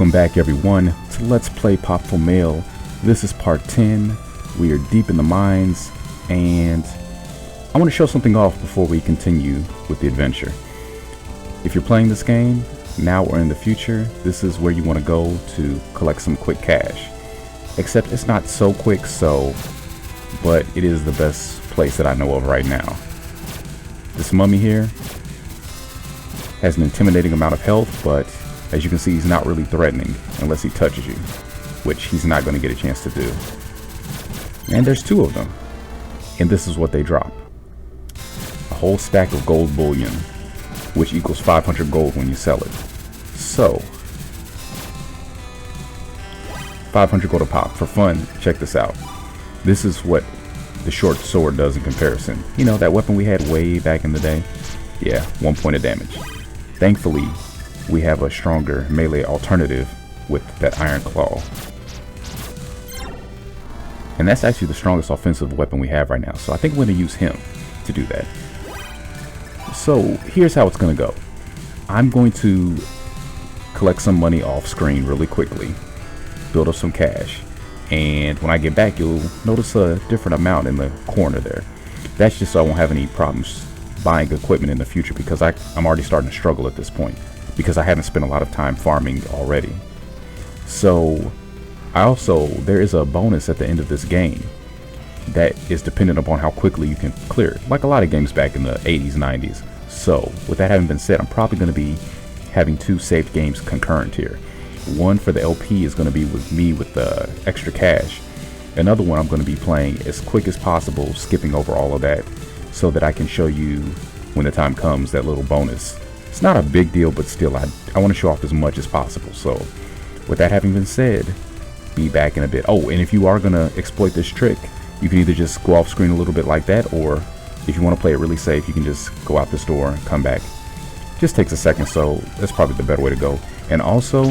Welcome back everyone to Let's Play Popful Mail. This is part 10. We are deep in the mines and I want to show something off before we continue with the adventure. If you're playing this game now or in the future, this is where you want to go to collect some quick cash. Except it's not so quick, but it is the best place that I know of right now. This mummy here has an intimidating amount of health, but as you can see, he's not really threatening unless he touches you, which he's not going to get a chance to do. And there's two of them, and this is what they drop. A whole stack of gold bullion, which equals 500 gold when you sell it. So 500 gold a pop. For fun, check this out. This is what the short sword does in comparison. You know, that weapon we had way back in the day? Yeah, 1 point of damage. Thankfully, we have a stronger melee alternative with that iron claw. And that's actually the strongest offensive weapon we have right now. So I think we're going to use him to do that. So here's how it's going to go. I'm going to collect some money off screen really quickly. Build up some cash. And when I get back, you'll notice a different amount in the corner there. That's just so I won't have any problems buying equipment in the future, because I'm already starting to struggle at this point, because I haven't spent a lot of time farming already. So there is a bonus at the end of this game that is dependent upon how quickly you can clear it, like a lot of games back in the 80s, 90s. So with that having been said, I'm probably going to be having two saved games concurrent here. One for the LP is going to be with me with the extra cash. Another one I'm going to be playing as quick as possible, skipping over all of that, so that I can show you when the time comes that little bonus. It's not a big deal, but still I want to show off as much as possible. So with that having been said, be back in a bit. Oh, and if you are going to exploit this trick, you can either just go off screen a little bit like that, or if you want to play it really safe, you can just go out this door and come back. Just takes a second, so that's probably the better way to go. And also,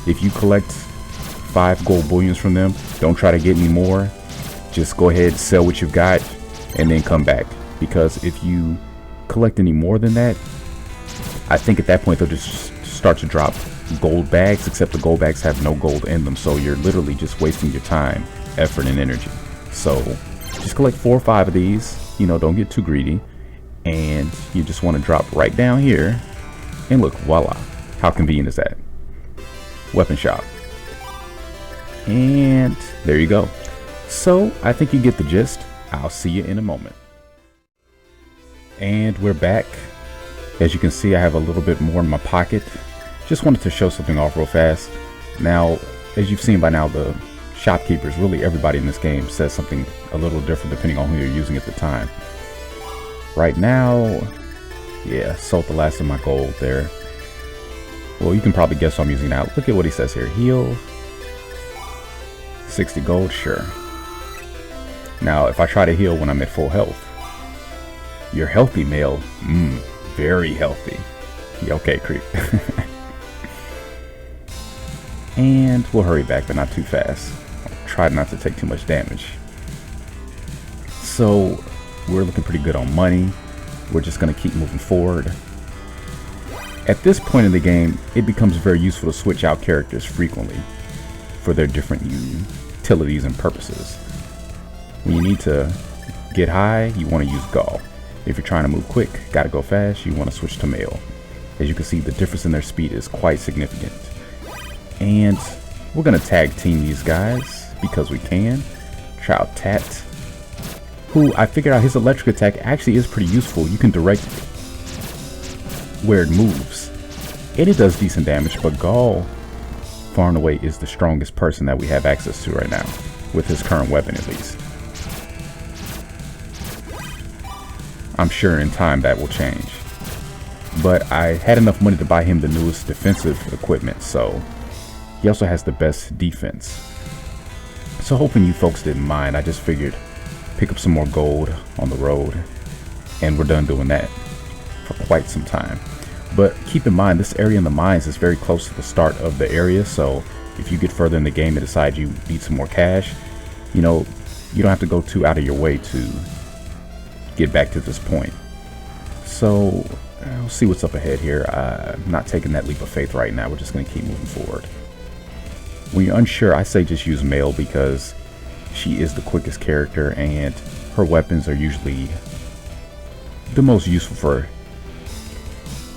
if you collect 5 gold bullions from them, don't try to get any more. Just go ahead, sell what you've got, and then come back. Because if you collect any more than that, I think at that point they'll just start to drop gold bags, except the gold bags have no gold in them, so you're literally just wasting your time, effort, and energy. So just collect 4 or 5 of these, you know, don't get too greedy, and you just want to drop right down here, and look, voila, how convenient is that? Weapon shop. And there you go. So I think you get the gist. I'll see you in a moment. And we're back. As you can see, I have a little bit more in my pocket. Just wanted to show something off real fast. Now, as you've seen by now, the shopkeepers, really everybody in this game, says something a little different depending on who you're using at the time. Right now, yeah, sold the last of my gold there. Well, you can probably guess what I'm using now. Look at what he says here. Heal 60 gold, sure. Now, if I try to heal when I'm at full health, you're healthy, male. Very healthy. Yeah, okay, creep. And we'll hurry back, but not too fast. I'll try not to take too much damage. So we're looking pretty good on money. We're just going to keep moving forward. At this point in the game, it becomes very useful to switch out characters frequently for their different utilities and purposes. When you need to get high, you want to use Gaul. If you're trying to move quick, gotta go fast, you want to switch to male. As you can see, the difference in their speed is quite significant. And we're gonna tag team these guys because we can. Try out Tat, who I figured out his electric attack actually is pretty useful. You can direct where it moves, and it does decent damage, but Gaul far and away is the strongest person that we have access to right now, with his current weapon at least. I'm sure in time that will change, but I had enough money to buy him the newest defensive equipment, so he also has the best defense. So hoping you folks didn't mind, I just figured pick up some more gold on the road, and we're done doing that for quite some time. But keep in mind, this area in the mines is very close to the start of the area, so if you get further in the game and decide you need some more cash, you know, you don't have to go too out of your way to get back to this point. So we'll see what's up ahead here. I'm not taking that leap of faith right now. We're just going to keep moving forward. When you're unsure, I say just use Mail because she is the quickest character and her weapons are usually the most useful for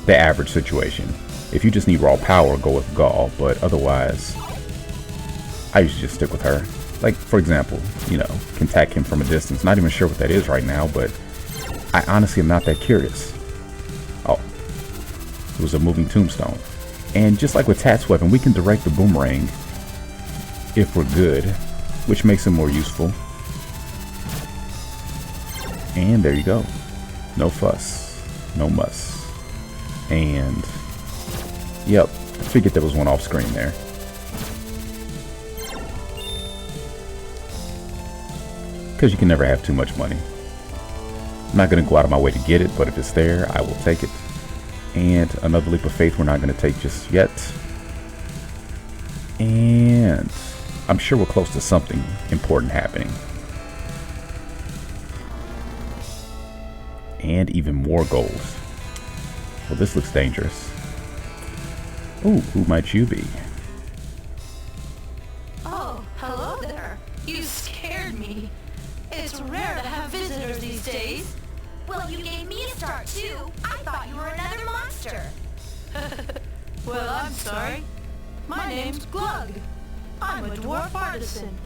the average situation. If you just need raw power, go with Gall, but otherwise, I usually just stick with her. Like, for example, you know, can attack him from a distance. Not even sure what that is right now, but I honestly am not that curious. Oh, it was a moving tombstone. And just like with Tat's weapon, we can direct the boomerang if we're good, which makes him more useful. And there you go. No fuss, no muss. And yep, I figured there was one off screen there. Because you can never have too much money. I'm not going to go out of my way to get it, but if it's there, I will take it. And another leap of faith we're not going to take just yet. And I'm sure we're close to something important happening. And even more goals. Well, this looks dangerous. Ooh, who might you be? Oh, hello there. You scared me. It's rare to have visitors these days. Well, you gave me a start too. I thought you were another monster. Well, I'm sorry. My name's Glug. I'm a dwarf artisan.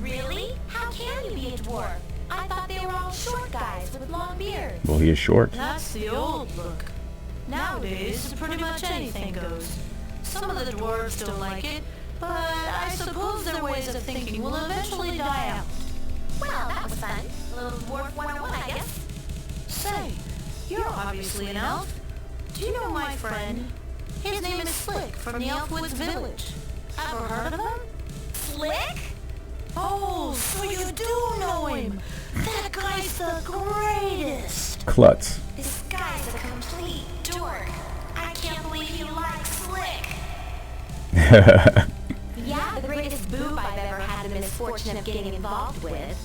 Really? How can you be a dwarf? I thought they were all short guys with long beards. Well, he is short. That's the old look. Nowadays, pretty much anything goes. Some of the dwarves don't like it, but I suppose their ways of thinking will eventually die out. Well, that was fun. A little dwarf 101, I guess. Say, you're obviously an elf. Do you know my friend? His name is Slick from the Elfwoods village. Ever heard of him? Slick? Oh, so you do know him. That guy's the greatest. Klutz. This guy's a complete dork. I can't believe he likes Slick. Yeah, the greatest boob I've ever had the misfortune of getting involved with.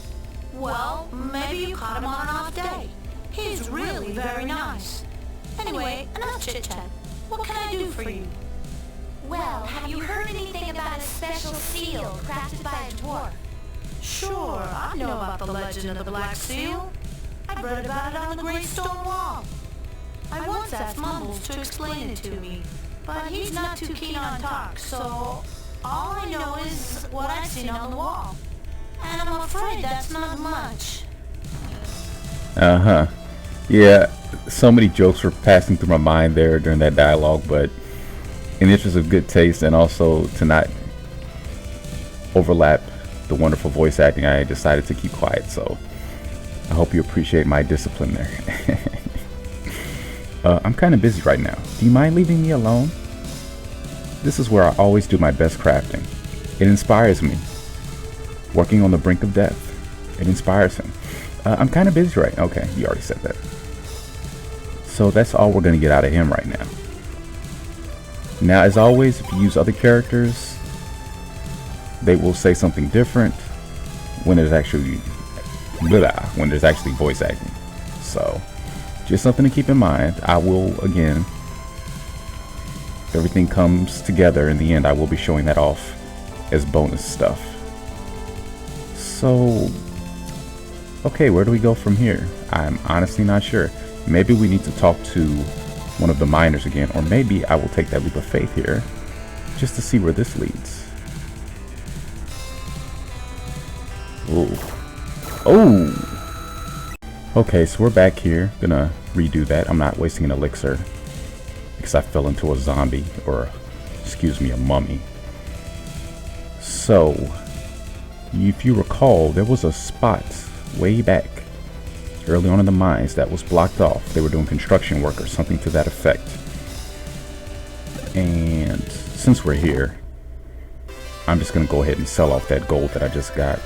Well, maybe you caught him on an off day. He's really very nice. Anyway, enough chit-chat. What can I do for you? Well, have you heard anything about a special seal crafted by a dwarf? Sure, I know about the legend of the Black Seal. I read about it on the Great Stone Wall. I once asked Mumbles to explain it to me, but he's not too keen on talk, so all I know is what I've seen on the wall. And I'm afraid that's not much. Uh-huh. Yeah, so many jokes were passing through my mind there during that dialogue, but in the interest of good taste and also to not overlap the wonderful voice acting, I decided to keep quiet, so I hope you appreciate my discipline there. I'm kind of busy right now. Do you mind leaving me alone? This is where I always do my best crafting. It inspires me. Working on the brink of death. It inspires him. I'm kind of busy right now. Okay, you already said that. So that's all we're going to get out of him right now. Now, as always, if you use other characters, they will say something different when there's actually voice acting. So, just something to keep in mind. I will, again, if everything comes together in the end, I will be showing that off as bonus stuff. So, okay, where do we go from here? I'm honestly not sure. Maybe we need to talk to one of the miners again, or maybe I will take that leap of faith here just to see where this leads. Ooh. Oh! Okay, so we're back here. Gonna redo that. I'm not wasting an elixir because I fell into a zombie, or excuse me, a mummy. So, if you recall, there was a spot way back early on in the mines that was blocked off. They were doing construction work or something to that effect. And since we're here, I'm just gonna go ahead and sell off that gold that I just got.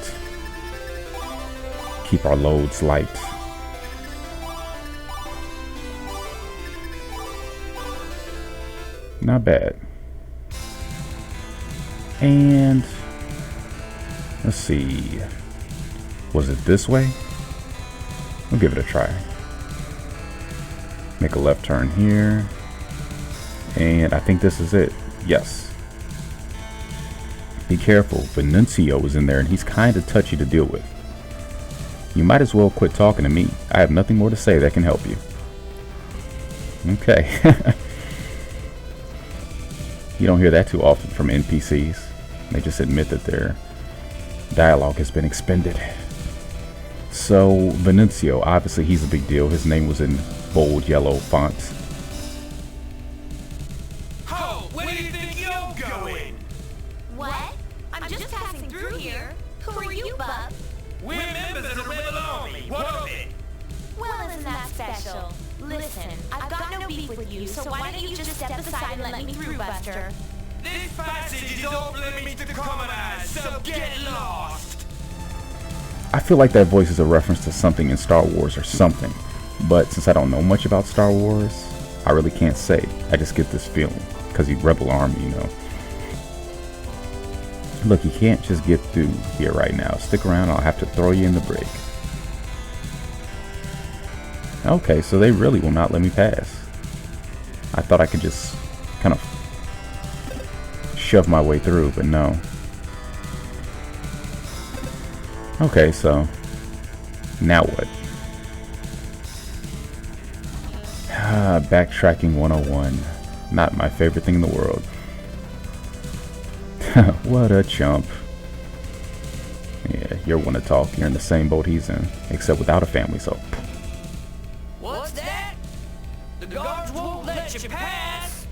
Keep our loads light. Not bad. And let's see. Was it this way? We'll give it a try. Make a left turn here. And I think this is it. Yes. Be careful, Venuncio is in there and he's kinda touchy to deal with. You might as well quit talking to me. I have nothing more to say that can help you. Okay. You don't hear that too often from NPCs. They just admit that their dialogue has been expended. So, Venuncio, obviously he's a big deal. His name was in bold yellow font. Oh, where do you think you're going? What? I'm just passing through here. Who are you, Bub? We're members of the Rebel Army. What of it? Well, isn't that special? Listen, I've got no beef with you, so why don't you just step aside and let me through, Buster? This passage is off limits to commoners, so get lost. I feel like that voice is a reference to something in Star Wars or something. But since I don't know much about Star Wars, I really can't say. I just get this feeling. Because he's Rebel Army, you know. Look, you can't just get through here right now. Stick around, I'll have to throw you in the brig. Okay, so they really will not let me pass. I thought I could just kind of shove my way through, but no. Okay, so now what? Backtracking 101. Not my favorite thing in the world. What a chump. Yeah, you're one to talk. You're in the same boat he's in, except without a family, so. What's that? The guards won't let you pass?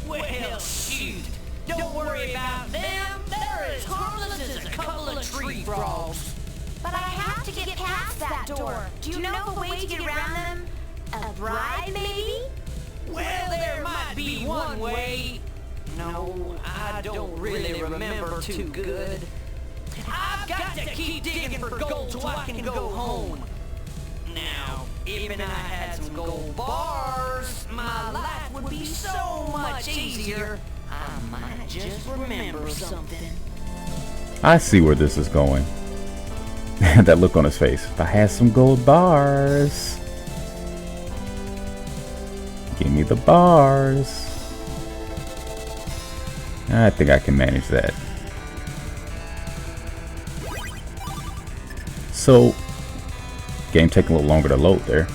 Well, shoot. Don't worry about them. They're as harmless as a couple of tree frogs. But I have to get past that door. Do you know of a way to get around them? A bribe, maybe? Well, there might be one way. No, I don't really remember too good. I've got to keep digging for gold so I can go home. Now, if I had some gold bars, my life would be so much easier. I might just remember something. I see where this is going. That look on his face. If I had some gold bars. Give me the bars. I think I can manage that. So, game taking a little longer to load there.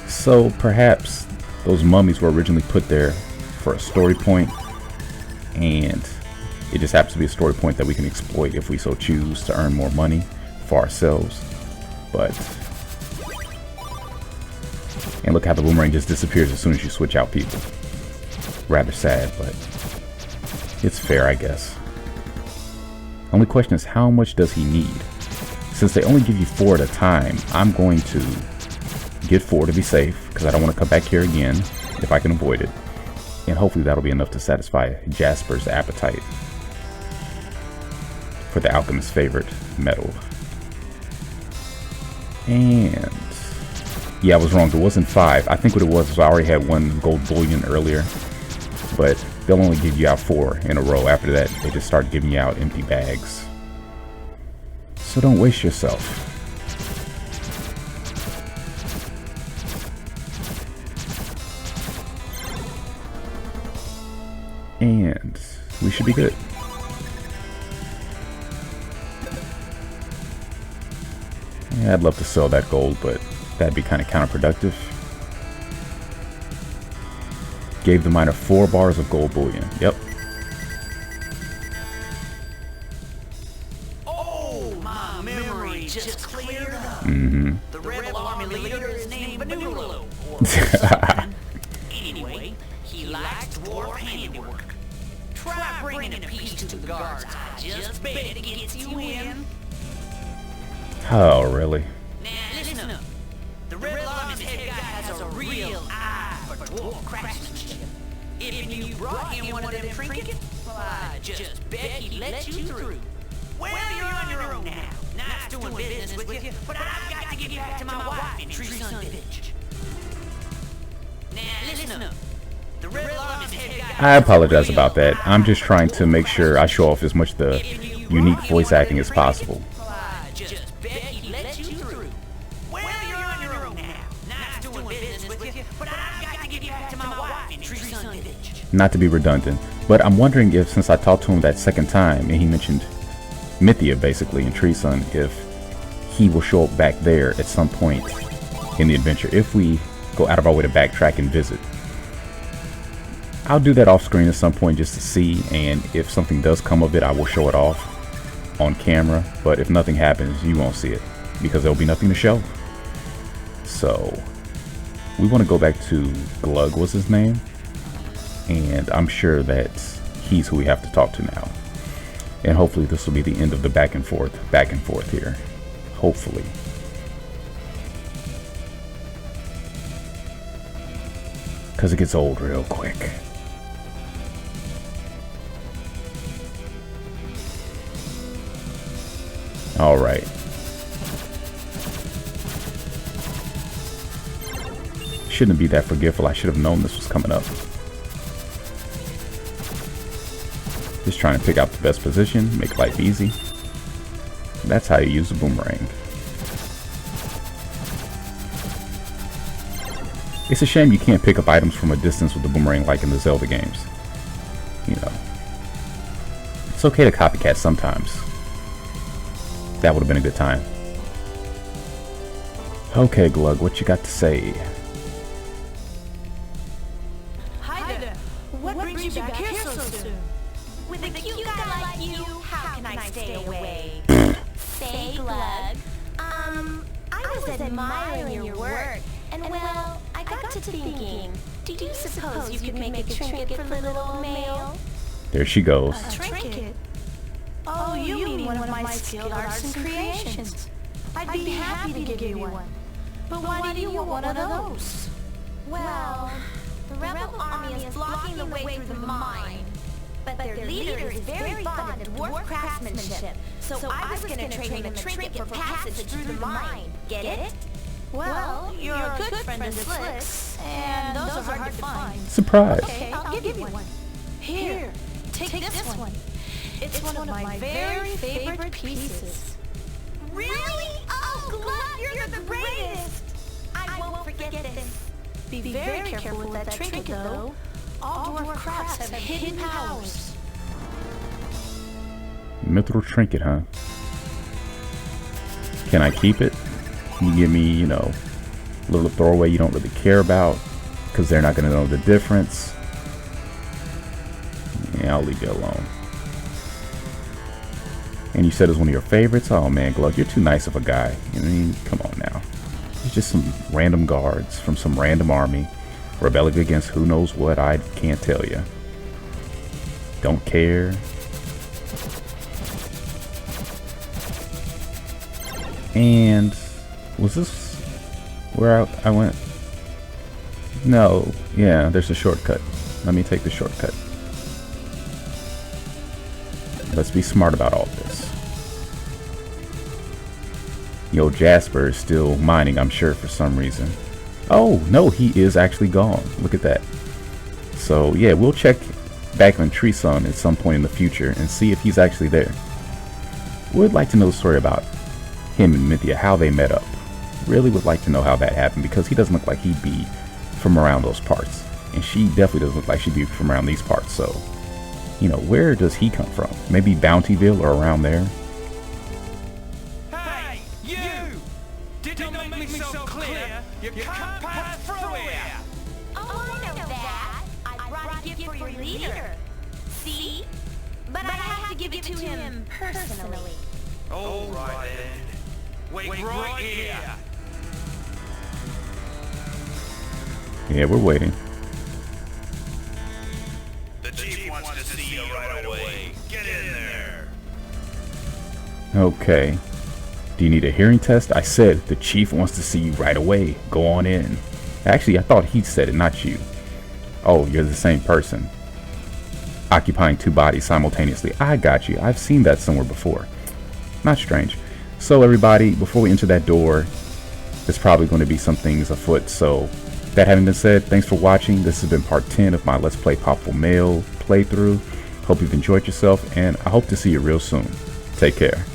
So perhaps those mummies were originally put there for a story point, and it just happens to be a story point that we can exploit if we so choose to earn more money for ourselves. But, and look how the boomerang just disappears as soon as you switch out people. Rather sad, but it's fair, I guess. Only question is, how much does he need? Since they only give you 4 at a time, I'm going to get 4 to be safe, because I don't want to come back here again if I can avoid it. And hopefully that'll be enough to satisfy Jasper's appetite for the alchemist's favorite metal. And yeah, I was wrong. It wasn't 5. I think what it was I already had 1 gold bullion earlier, but they'll only give you out 4 in a row. After that, they just start giving you out empty bags. So don't waste yourself. And we should be good. Yeah, I'd love to sell that gold, but that'd be kind of counterproductive. Gave the miner 4 bars of gold bullion. Yep. Oh, my memory just cleared up. Mm-hmm. The Rebel Army leader is named Benulo, or something. Anyway, he likes dwarf handiwork. Try bringing a piece to the guards. I just bet it gets you in. Oh, really? Now, listen up. The Rebel Army's head guy has a real eye for dwarf craftsmanship. If you brought him one of them trinkets, well, I just bet he'd let you through. Well, you're on your own now. Nice doing business with you, but I've got to get you back to my wife in Tree Sun Village. Now, listen up. The Rebel Army's head guy I apologize about that. I'm just trying to make sure I show off as much the unique voice acting as possible. I just bet he'd let you through. Well, you're on your own now. Nice doing business with you, but I've got to get you back to my wife in Tree Sun Village. Not to be redundant, but I'm wondering if, since I talked to him that second time and he mentioned Mythia basically in Tree Sun, if he will show up back there at some point in the adventure if we go out of our way to backtrack and visit. I'll do that off screen at some point just to see, and if something does come of it, I will show it off on camera. But if nothing happens, you won't see it because there'll be nothing to show. So we want to go back to Glug was his name, and I'm sure that he's who we have to talk to now. And hopefully this will be the end of the back and forth here. Hopefully. Because it gets old real quick. Alright. Shouldn't be that forgetful. I should have known this was coming up. Just trying to pick out the best position, make life easy. That's how you use a boomerang. It's a shame you can't pick up items from a distance with the boomerang like in the Zelda games. You know. It's okay to copycat sometimes. That would have been a good time. Okay, Glug, what you got to say? Hi there. What brings you back here so soon? With a cute guy like you, how can I stay away? Say, Glug. I was admiring your work, and well, I got to thinking, do you suppose you could make a trinket for little old Mail? There she goes. A trinket? Oh, you mean one of my skilled arts and creations. I'd be happy to give you one. But why do you want one of those? Well, the rebel army is blocking the way through the mine. But their leader is very fond of dwarf craftsmanship, so I was going to trade him a trinket for passage through the mine. Get it? Well, you're a good friend of Slick's, and those are hard to find. Surprise. Okay, I'll give you one. Here, take this one. It's one of my very favorite pieces. Really? Oh, Glug, you're the bravest! I won't forget this. Be very careful with that trinket, though. All dwarf crafts have hidden powers. Mithril trinket, huh? Can I keep it? Can you give me, you know, a little throwaway you don't really care about? Because they're not going to know the difference. Yeah, I'll leave you alone. And you said it was one of your favorites? Oh man, Glug, you're too nice of a guy. I mean, come on now. It's just some random guards from some random army rebelling against who knows what. I can't tell you. Don't care. And was this where I went? No. Yeah, there's a shortcut. Let me take the shortcut. Let's be smart about all this. Yo, Jasper is still mining, I'm sure, for some reason. Oh, no, he is actually gone. Look at that. So, yeah, we'll check back on Tree Sun at some point in the future and see if he's actually there. Would like to know the story about him and Mythia, how they met up. Really would like to know how that happened, because he doesn't look like he'd be from around those parts. And she definitely doesn't look like she'd be from around these parts, so... You know, where does he come from? Maybe Bountyville or around there? Hey, you! Didn't make me so clear? You can't pass through here! Oh, I know that. I brought a gift for your leader. See? But I have to give it to him personally. All right then. Wait right here. Yeah, we're waiting. The chief wants to see you right away. Get in there. Okay. Do you need a hearing test? I said the chief wants to see you right away. Go on in. Actually, I thought he said it, not you. Oh, you're the same person. Occupying two bodies simultaneously. I got you. I've seen that somewhere before. Not strange. So everybody, before we enter that door, there's probably going to be some things afoot. So that having been said, thanks for watching. This has been part 10 of my Let's Play Popful Mail playthrough. Hope you've enjoyed yourself, and I hope to see you real soon. Take care.